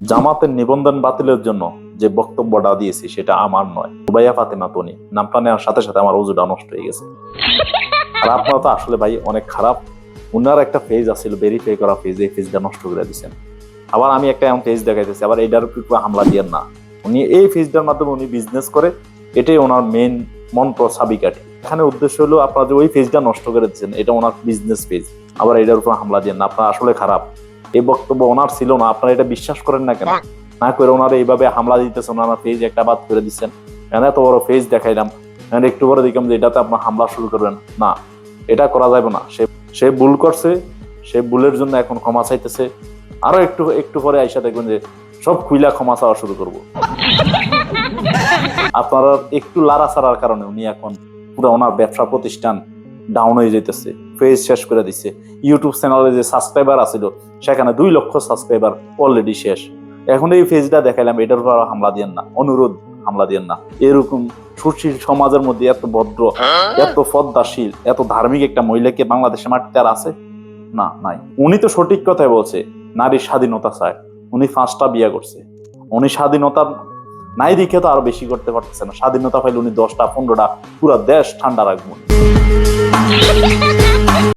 জামাতের নিবন্ধন বাতিলের জন্য যে বক্তব্যটা দিয়েছি সেটা আমার নয়, রুবাইয়া ফাতেমা তনি। নামটা নেওয়ার সাথে সাথে আমার ওজুটা নষ্ট হয়ে গেছে। আর আপনারা তো আসলে ভাই অনেক খারাপ। উনার একটা পেজ আছিল, ভেরিফাই করা পেজ, এই পেজটা নষ্ট করে দিচ্ছেন। আবার আমি একটা এমন পেজ দেখাইতেছি, আবার এইটার উপর হামলা দিয়েন না। উনি এই পেজটার মাধ্যমে উনি বিজনেস করে, এটাই ওনার মেইন মন্ত্র চাবিকাঠি। এখানে উদ্দেশ্য হলো আপনারা যে ওই পেজটা নষ্ট করে দিচ্ছেন, এটা ওনার বিজনেস পেজ, আবার এটার উপর হামলা দিয়েন না। আপনারা আসলে খারাপ। এই বক্তব্য ওনার ছিল না, আপনারা এটা বিশ্বাস করেন না কেন? না করে ওনারা এইভাবে হামলা দিতেছেন, ওনার পেজ একটা বাদ করে দিচ্ছেন। এত বড় পেজ দেখাইলাম, একটু পরে দেখলাম যে এটাতে আপনার হামলা শুরু করবেন না, এটা করা যাবে না। সে ভুল করছে, সে ভুলের জন্য এখন ক্ষমা চাইতেছে। আরো একটু পরে আইসা দেখবেন যে সব খুইলা ক্ষমা চাওয়া শুরু করবো। আপনারা একটু লাড়াছাড়ার কারণে উনি এখন পুরো ওনার ব্যবসা প্রতিষ্ঠান ডাউন হয়ে যেতেছে, পেজ শেষ করে দিচ্ছে। ইউটিউব চ্যানেলে যে সাবস্ক্রাইবার আছিল সেখানে 2 লক্ষ সাবস্ক্রাইবার অলরেডি শেষ। এখন এই পেজটা দেখাইলাম, এটার উপর হামলা দিয়েন না, অনুরোধ, হামলা দিয়েন না। এরকম সুশীল সমাজের মধ্যে এত ভদ্র, এত পদ্মাশীল, এত ধার্মিক একটা মহিলাকে বাংলাদেশে মাটিতে আর আছে? না, নাই। উনি তো সঠিক কথাই বলছে, নারীর স্বাধীনতা চায়। উনি 5টা বিয়ে করছে। উনি স্বাধীনতা নাই দেখে তো আরো বেশি করতে পারতেছে না। স্বাধীনতা পাইলে উনি 10টা 15টা পুরো দেশ ঠান্ডা রাখবো।